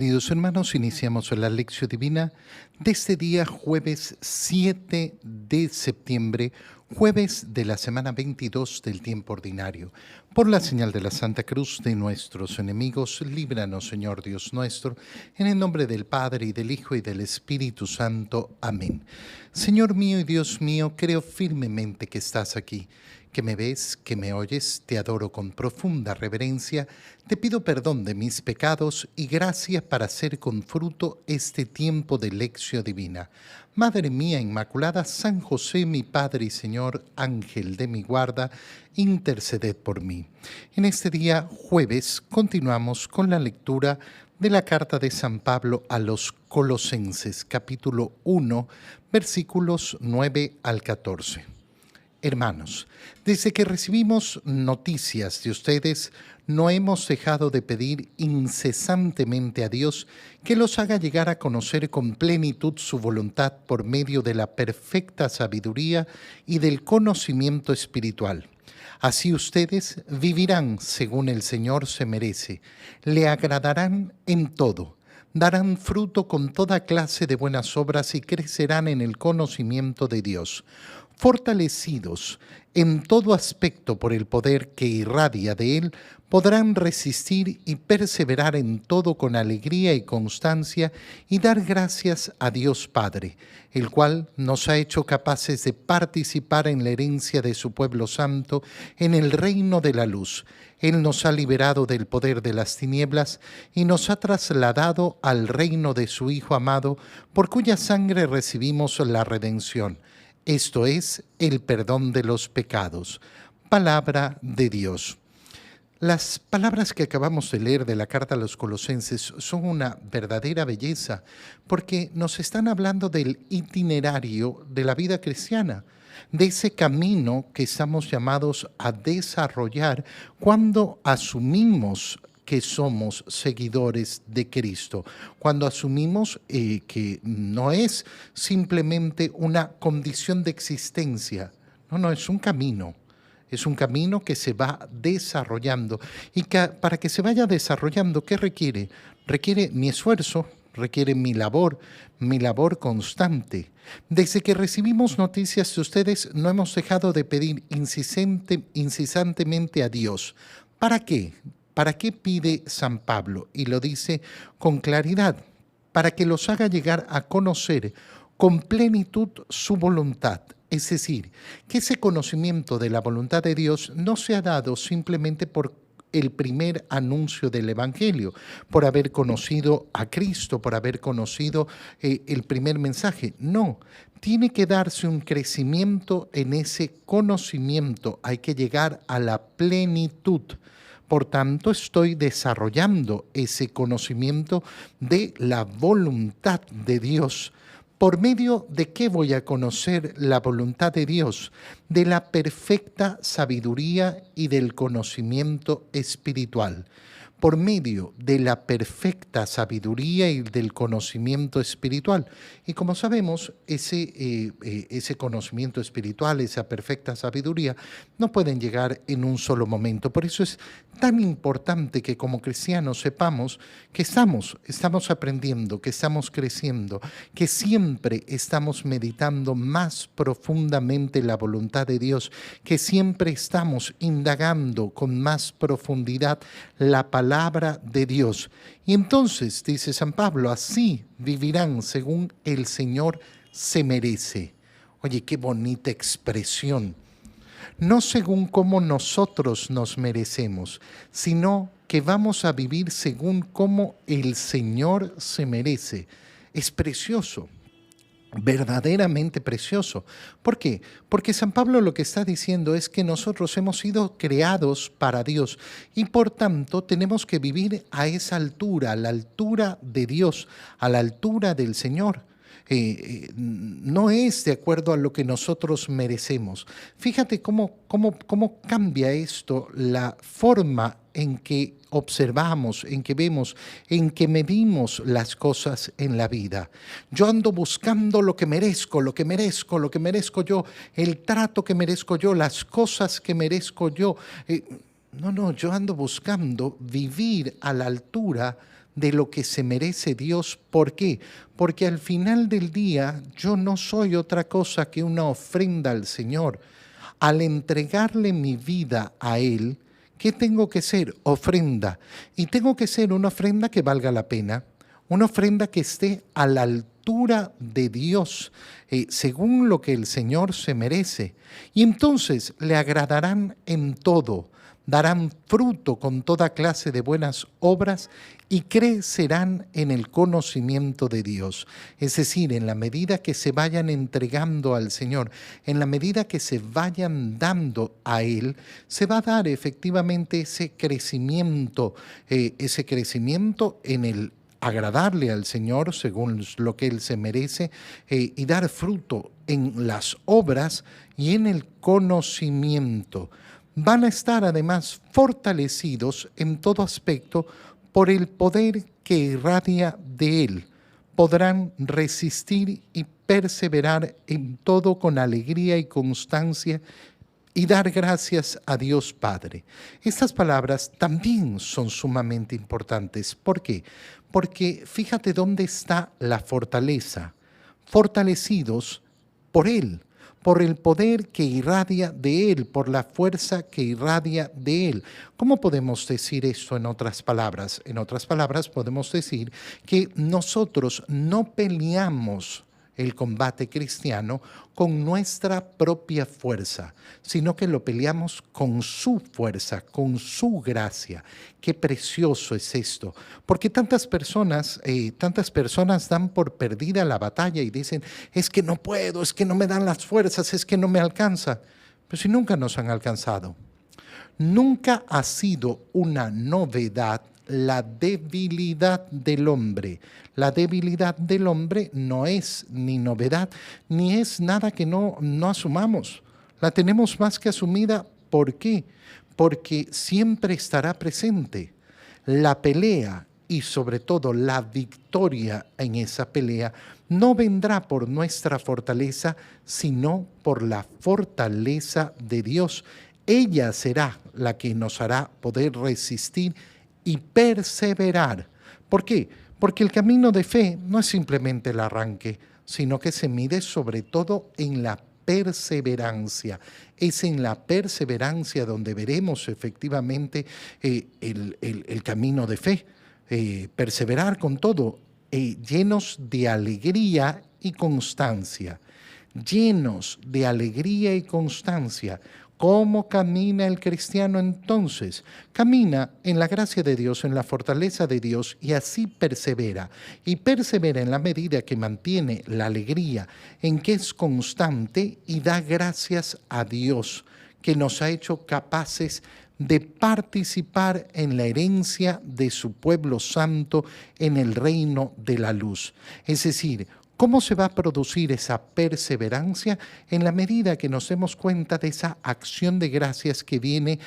Queridos hermanos, iniciamos la lección divina de este día, jueves 7 de septiembre, jueves de la semana 22 del tiempo ordinario. Por la señal de la Santa Cruz de nuestros enemigos, líbranos, Señor Dios nuestro, en el nombre del Padre, y del Hijo, y del Espíritu Santo. Amén. Señor mío y Dios mío, creo firmemente que estás aquí, que me ves, que me oyes, te adoro con profunda reverencia, te pido perdón de mis pecados y gracias para hacer con fruto este tiempo de lección divina. Madre mía Inmaculada, San José, mi Padre y Señor, Ángel de mi guarda, interceded por mí. En este día, jueves, continuamos con la lectura de la carta de San Pablo a los Colosenses, capítulo 1, versículos 9 al 14. Hermanos, desde que recibimos noticias de ustedes, no hemos dejado de pedir incesantemente a Dios que los haga llegar a conocer con plenitud su voluntad por medio de la perfecta sabiduría y del conocimiento espiritual. Así ustedes vivirán según el Señor se merece, le agradarán en todo, darán fruto con toda clase de buenas obras y crecerán en el conocimiento de Dios, fortalecidos en todo aspecto por el poder que irradia de Él, podrán resistir y perseverar en todo con alegría y constancia y dar gracias a Dios Padre, el cual nos ha hecho capaces de participar en la herencia de su pueblo santo en el reino de la luz. Él nos ha liberado del poder de las tinieblas y nos ha trasladado al reino de su Hijo amado, por cuya sangre recibimos la redención. Esto es el perdón de los pecados. Palabra de Dios. Las palabras que acabamos de leer de la carta a los Colosenses son una verdadera belleza, porque nos están hablando del itinerario de la vida cristiana, de ese camino que estamos llamados a desarrollar cuando asumimos que somos seguidores de Cristo, cuando asumimos que no es simplemente una condición de existencia, no, es un camino. Es un camino que se va desarrollando y que para que se vaya desarrollando, ¿qué requiere? Requiere mi esfuerzo, requiere mi labor constante. Desde que recibimos noticias de ustedes, no hemos dejado de pedir incesantemente a Dios. ¿Para qué? ¿Para qué pide San Pablo? Y lo dice con claridad, para que los haga llegar a conocer con plenitud su voluntad. Es decir, que ese conocimiento de la voluntad de Dios no se ha dado simplemente por el primer anuncio del Evangelio, por haber conocido a Cristo, por haber conocido el primer mensaje. No, tiene que darse un crecimiento en ese conocimiento. Hay que llegar a la plenitud. Por tanto, estoy desarrollando ese conocimiento de la voluntad de Dios. ¿Por medio de qué voy a conocer la voluntad de Dios? De la perfecta sabiduría y del conocimiento espiritual. Por medio de la perfecta sabiduría y del conocimiento espiritual. Y como sabemos, ese conocimiento espiritual, esa perfecta sabiduría, no pueden llegar en un solo momento. Por eso es tan importante que como cristianos sepamos que estamos aprendiendo, que estamos creciendo, que siempre estamos meditando más profundamente la voluntad de Dios, que siempre estamos indagando con más profundidad la palabra de Dios. Y entonces, dice San Pablo, así vivirán según el Señor se merece. Oye, qué bonita expresión. No según cómo nosotros nos merecemos, sino que vamos a vivir según cómo el Señor se merece. Es precioso, verdaderamente precioso. ¿Por qué? Porque San Pablo lo que está diciendo es que nosotros hemos sido creados para Dios y por tanto tenemos que vivir a esa altura, a la altura de Dios, a la altura del Señor. No es de acuerdo a lo que nosotros merecemos. Fíjate cómo cambia esto la forma en que observamos, en que vemos, en que medimos las cosas en la vida. Yo ando buscando lo que merezco yo, el trato que merezco yo, las cosas que merezco yo. No, yo ando buscando vivir a la altura de lo que se merece Dios. ¿Por qué? Porque al final del día yo no soy otra cosa que una ofrenda al Señor. Al entregarle mi vida a Él, ¿qué tengo que ser? Ofrenda. Y tengo que ser una ofrenda que valga la pena, una ofrenda que esté a la altura de Dios, según lo que el Señor se merece. Y entonces le agradarán en todo, darán fruto con toda clase de buenas obras y crecerán en el conocimiento de Dios. Es decir, en la medida que se vayan entregando al Señor, en la medida que se vayan dando a Él, se va a dar efectivamente ese crecimiento en el agradarle al Señor según lo que Él se merece, y dar fruto en las obras y en el conocimiento. Van a estar además fortalecidos en todo aspecto por el poder que irradia de Él. Podrán resistir y perseverar en todo con alegría y constancia y dar gracias a Dios Padre. Estas palabras también son sumamente importantes. ¿Por qué? Porque fíjate dónde está la fortaleza. Fortalecidos por Él, por el poder que irradia de Él, por la fuerza que irradia de Él. ¿Cómo podemos decir esto en otras palabras? En otras palabras podemos decir que nosotros no peleamos el combate cristiano con nuestra propia fuerza, sino que lo peleamos con su fuerza, con su gracia. Qué precioso es esto, porque tantas personas dan por perdida la batalla y dicen, es que no puedo, es que no me dan las fuerzas, es que no me alcanza. Pero si nunca nos han alcanzado. Nunca ha sido una novedad la debilidad del hombre. La debilidad del hombre no es ni novedad, ni es nada que no asumamos. La tenemos más que asumida. ¿Por qué? Porque siempre estará presente. La pelea y sobre todo la victoria en esa pelea no vendrá por nuestra fortaleza, sino por la fortaleza de Dios. Ella será la que nos hará poder resistir y perseverar. ¿Por qué? Porque el camino de fe no es simplemente el arranque, sino que se mide sobre todo en la perseverancia. Es en la perseverancia donde veremos efectivamente el camino de fe. Perseverar con todo, llenos de alegría y constancia. Llenos de alegría y constancia. ¿Cómo camina el cristiano entonces? Camina en la gracia de Dios, en la fortaleza de Dios, y así persevera. Y persevera en la medida que mantiene la alegría, en que es constante y da gracias a Dios, que nos ha hecho capaces de participar en la herencia de su pueblo santo en el reino de la luz. Es decir, ¿cómo se va a producir esa perseverancia? En la medida que nos demos cuenta de esa acción de gracias que viene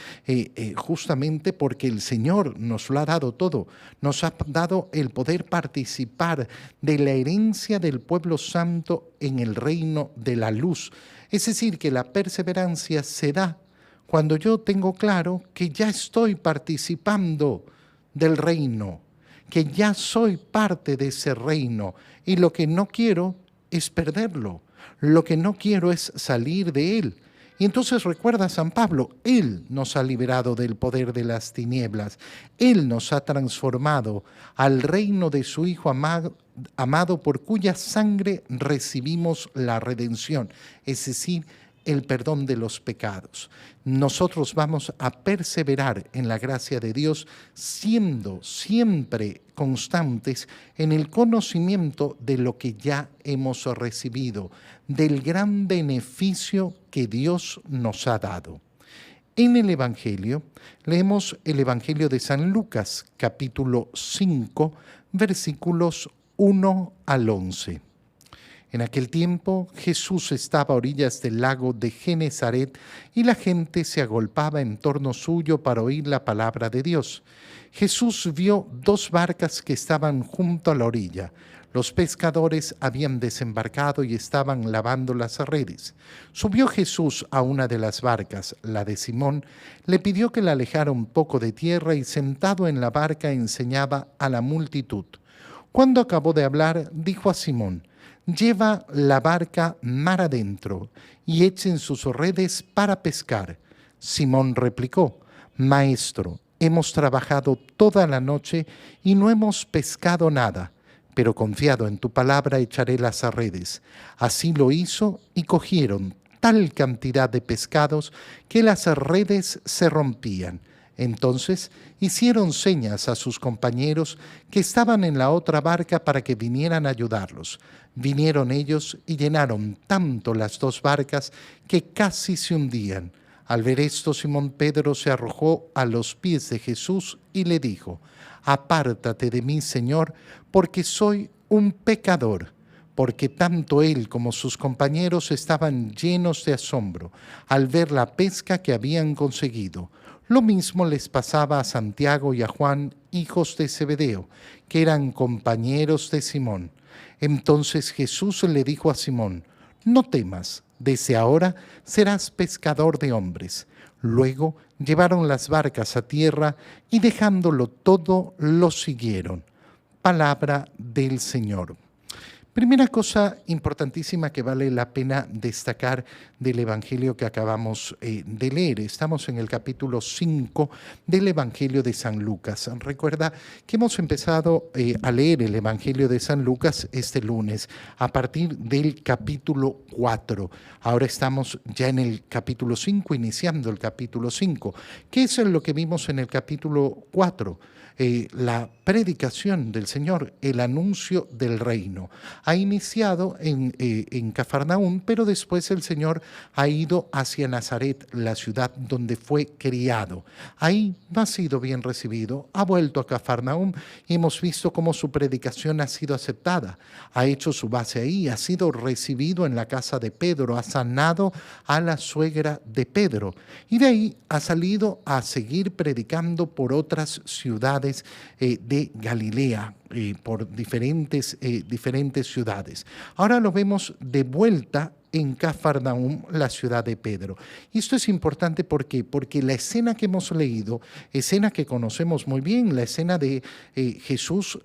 justamente porque el Señor nos lo ha dado todo. Nos ha dado el poder participar de la herencia del pueblo santo en el reino de la luz. Es decir, que la perseverancia se da cuando yo tengo claro que ya estoy participando del reino, que ya soy parte de ese reino y lo que no quiero es perderlo, lo que no quiero es salir de él. Y entonces recuerda San Pablo, Él nos ha liberado del poder de las tinieblas, Él nos ha transformado al reino de su Hijo amado por cuya sangre recibimos la redención, es decir, el perdón de los pecados. Nosotros vamos a perseverar en la gracia de Dios, siendo siempre constantes en el conocimiento de lo que ya hemos recibido, del gran beneficio que Dios nos ha dado. En el Evangelio, leemos el Evangelio de San Lucas, capítulo 5, versículos 1 al 11. En aquel tiempo Jesús estaba a orillas del lago de Genezaret y la gente se agolpaba en torno suyo para oír la palabra de Dios. Jesús vio dos barcas que estaban junto a la orilla. Los pescadores habían desembarcado y estaban lavando las redes. Subió Jesús a una de las barcas, la de Simón, le pidió que la alejara un poco de tierra y sentado en la barca enseñaba a la multitud. Cuando acabó de hablar, dijo a Simón: «Lleva la barca mar adentro y echen sus redes para pescar». Simón replicó: «Maestro, hemos trabajado toda la noche y no hemos pescado nada, pero confiado en tu palabra echaré las redes». Así lo hizo y cogieron tal cantidad de pescados que las redes se rompían. Entonces hicieron señas a sus compañeros que estaban en la otra barca para que vinieran a ayudarlos. Vinieron ellos y llenaron tanto las dos barcas que casi se hundían. Al ver esto, Simón Pedro se arrojó a los pies de Jesús y le dijo: «Apártate de mí, Señor, porque soy un pecador». Porque tanto él como sus compañeros estaban llenos de asombro al ver la pesca que habían conseguido. Lo mismo les pasaba a Santiago y a Juan, hijos de Zebedeo, que eran compañeros de Simón. Entonces Jesús le dijo a Simón: «No temas, desde ahora serás pescador de hombres». Luego llevaron las barcas a tierra y dejándolo todo, lo siguieron. Palabra del Señor. Primera cosa importantísima que vale la pena destacar del Evangelio que acabamos de leer. Estamos en el capítulo 5 del Evangelio de San Lucas. Recuerda que hemos empezado a leer el Evangelio de San Lucas este lunes a partir del capítulo 4. Ahora estamos ya en el capítulo 5, iniciando el capítulo 5. ¿Qué es lo que vimos en el capítulo 4? La predicación del Señor, el anuncio del reino. Ha iniciado en Cafarnaúm, pero después el Señor ha ido hacia Nazaret, la ciudad donde fue criado. Ahí no ha sido bien recibido, ha vuelto a Cafarnaúm y hemos visto cómo su predicación ha sido aceptada. Ha hecho su base ahí, ha sido recibido en la casa de Pedro, ha sanado a la suegra de Pedro y de ahí ha salido a seguir predicando por otras ciudades de Galilea, por diferentes ciudades. Ahora lo vemos de vuelta en Cafarnaúm, la ciudad de Pedro. Y esto es importante porque la escena que hemos leído, escena que conocemos muy bien, la escena de Jesús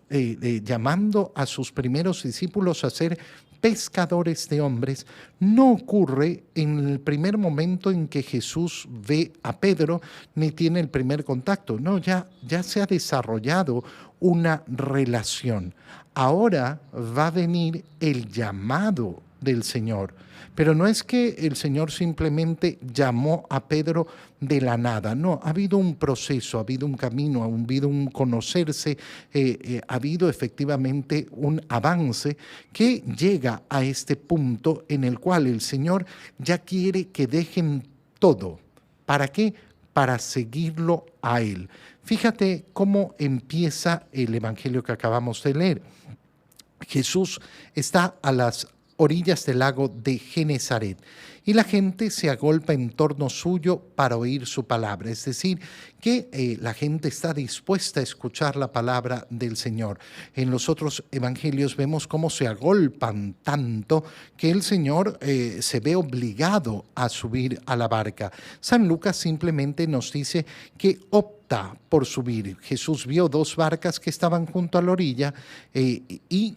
llamando a sus primeros discípulos a ser pescadores de hombres, no ocurre en el primer momento en que Jesús ve a Pedro ni tiene el primer contacto. No, ya se ha desarrollado una relación. Ahora va a venir el llamado del Señor. Pero no es que el Señor simplemente llamó a Pedro de la nada, no, ha habido un proceso, ha habido un camino, ha habido un conocerse, ha habido efectivamente un avance que llega a este punto en el cual el Señor ya quiere que dejen todo. ¿Para qué? Para seguirlo a Él. Fíjate cómo empieza el Evangelio que acabamos de leer. Jesús está a las orillas del lago de Genesaret y la gente se agolpa en torno suyo para oír su palabra, es decir, que la gente está dispuesta a escuchar la palabra del Señor. En los otros evangelios vemos cómo se agolpan tanto que el Señor se ve obligado a subir a la barca. San Lucas simplemente nos dice que opta por subir. Jesús vio dos barcas que estaban junto a la orilla y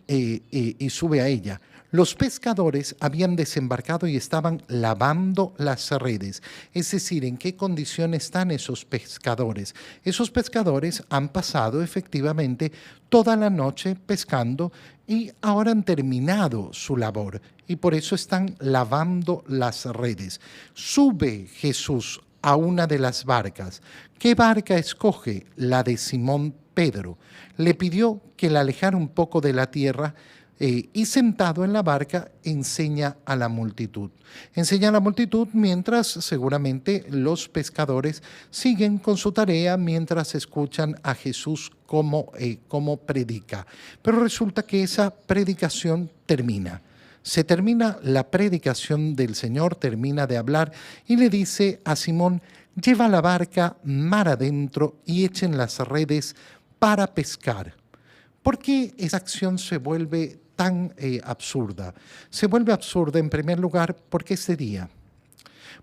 sube a ella. Los pescadores habían desembarcado y estaban lavando las redes. Es decir, ¿en qué condición están esos pescadores? Esos pescadores han pasado efectivamente toda la noche pescando y ahora han terminado su labor y por eso están lavando las redes. Sube Jesús a una de las barcas. ¿Qué barca escoge? La de Simón Pedro. Le pidió que la alejara un poco de la tierra y sentado en la barca enseña a la multitud. Enseña a la multitud mientras seguramente los pescadores siguen con su tarea, mientras escuchan a Jesús cómo predica. Pero resulta que esa predicación termina. Se termina la predicación del Señor, termina de hablar y le dice a Simón: lleva la barca mar adentro y echen las redes para pescar. ¿Por qué esa acción se vuelve tan absurda? Se vuelve absurda en primer lugar porque ese día.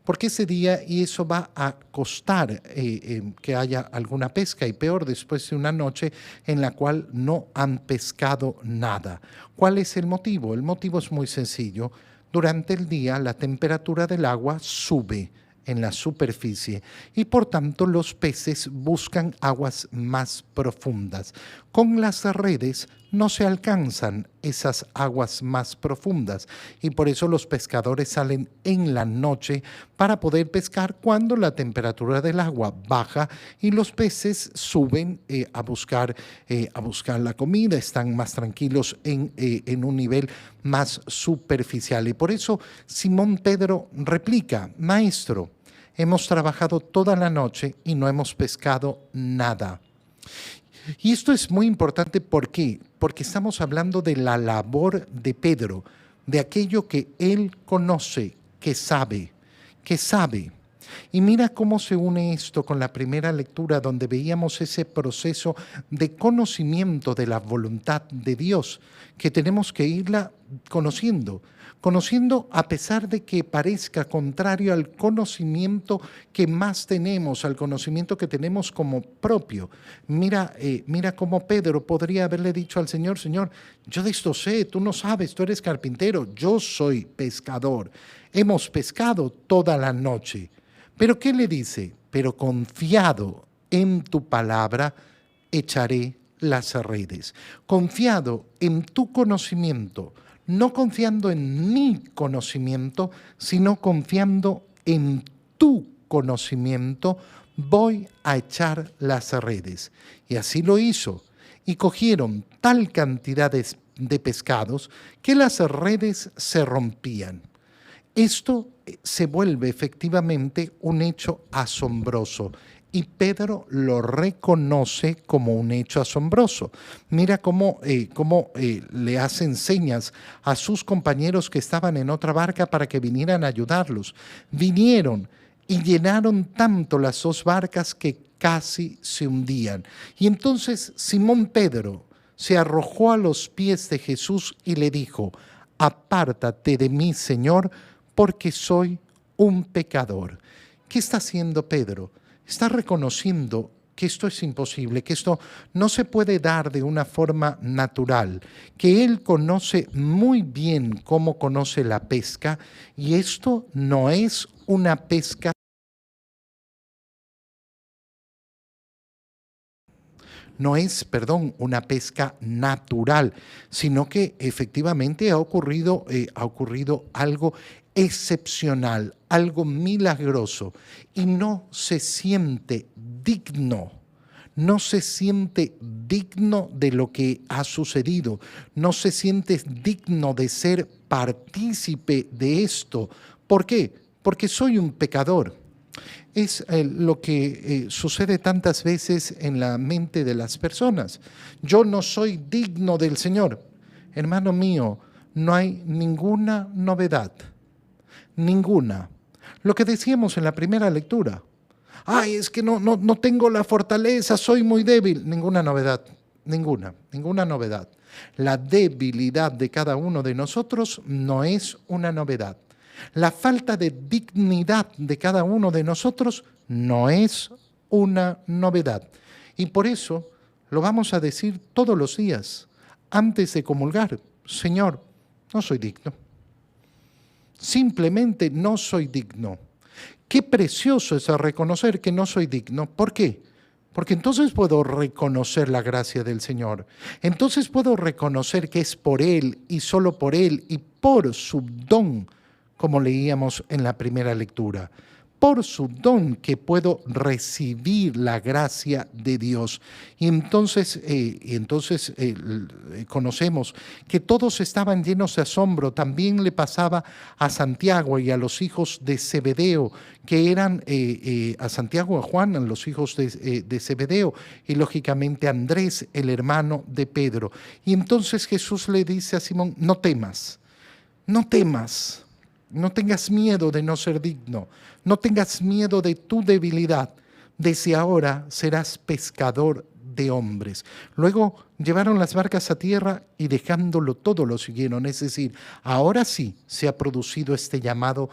Porque ese día, y eso va a costar que haya alguna pesca, y peor después de una noche en la cual no han pescado nada. ¿Cuál es el motivo? El motivo es muy sencillo. Durante el día la temperatura del agua sube en la superficie y por tanto los peces buscan aguas más profundas. Con las redes no se alcanzan esas aguas más profundas y por eso los pescadores salen en la noche para poder pescar cuando la temperatura del agua baja y los peces suben a buscar la comida, están más tranquilos en un nivel más superficial. Y por eso Simón Pedro replica: Maestro, hemos trabajado toda la noche y no hemos pescado nada. Y esto es muy importante, ¿por qué? Porque estamos hablando de la labor de Pedro, de aquello que él conoce, que sabe, que sabe. Y mira cómo se une esto con la primera lectura, donde veíamos ese proceso de conocimiento de la voluntad de Dios, que tenemos que irla conociendo a pesar de que parezca contrario al conocimiento que más tenemos, al conocimiento que tenemos como propio. Mira cómo Pedro podría haberle dicho al Señor: Señor, yo de esto sé, tú no sabes, tú eres carpintero, yo soy pescador. Hemos pescado toda la noche. ¿Pero qué le dice? Pero confiado en tu palabra, echaré las redes. Confiado en tu conocimiento, no confiando en mi conocimiento, sino confiando en tu conocimiento, voy a echar las redes. Y así lo hizo. Y cogieron tal cantidad de pescados que las redes se rompían. Esto se vuelve efectivamente un hecho asombroso y Pedro lo reconoce como un hecho asombroso. Mira cómo le hacen señas a sus compañeros que estaban en otra barca para que vinieran a ayudarlos. Vinieron y llenaron tanto las dos barcas que casi se hundían. Y entonces Simón Pedro se arrojó a los pies de Jesús y le dijo: apártate de mí, Señor, porque soy un pecador. ¿Qué está haciendo Pedro? Está reconociendo que esto es imposible, que esto no se puede dar de una forma natural, que él conoce muy bien cómo conoce la pesca y esto no es una pesca. No es, una pesca natural, sino que efectivamente ha ocurrido algo excepcional, algo milagroso, y no se siente digno. No se siente digno de lo que ha sucedido, no se siente digno de ser partícipe de esto. ¿Por qué? Porque soy un pecador. Es lo que sucede tantas veces en la mente de las personas. Yo no soy digno del Señor. Hermano mío, no hay ninguna novedad. Ninguna. Lo que decíamos en la primera lectura. Ay, es que no tengo la fortaleza, soy muy débil. Ninguna novedad. Ninguna novedad. La debilidad de cada uno de nosotros no es una novedad. La falta de dignidad de cada uno de nosotros no es una novedad. Y por eso lo vamos a decir todos los días, antes de comulgar: Señor, no soy digno. Simplemente no soy digno. Qué precioso es reconocer que no soy digno. ¿Por qué? Porque entonces puedo reconocer la gracia del Señor. Entonces puedo reconocer que es por Él y solo por Él y por su don, como leíamos en la primera lectura, por su don que puedo recibir la gracia de Dios. Y entonces conocemos que todos estaban llenos de asombro. También le pasaba a Santiago y a los hijos de Zebedeo, que eran a Santiago y a Juan, a los hijos de Zebedeo, y lógicamente a Andrés, el hermano de Pedro. Y entonces Jesús le dice a Simón: no temas, no temas. No tengas miedo de no ser digno, no tengas miedo de tu debilidad. Desde ahora serás pescador de hombres. Luego llevaron las barcas a tierra y dejándolo todo lo siguieron. Es decir, ahora sí se ha producido este llamado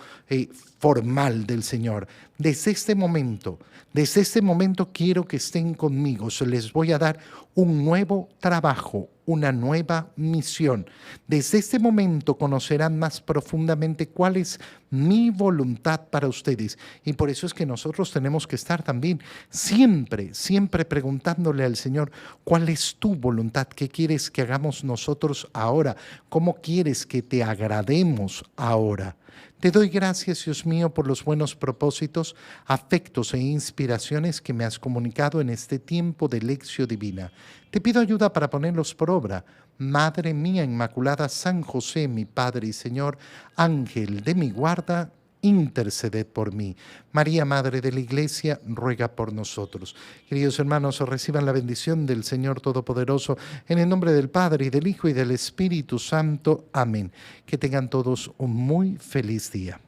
formal del Señor. Desde este momento quiero que estén conmigo. Se les voy a dar un nuevo trabajo, una nueva misión. Desde este momento conocerán más profundamente cuál es mi voluntad para ustedes. Y por eso es que nosotros tenemos que estar también siempre preguntándole al Señor, ¿cuál es tu voluntad? ¿Qué quieres que hagamos nosotros ahora? ¿Cómo quieres que te agrademos ahora? Te doy gracias, Dios mío, por los buenos propósitos, afectos e inspiraciones que me has comunicado en este tiempo de lección divina. Te pido ayuda para ponerlos por obra. Madre mía Inmaculada, San José, mi Padre y Señor, Ángel de mi guarda, interceded por mí. María, Madre de la Iglesia, ruega por nosotros. Queridos hermanos, reciban la bendición del Señor Todopoderoso, en el nombre del Padre, y del Hijo, y del Espíritu Santo. Amén. Que tengan todos un muy feliz día.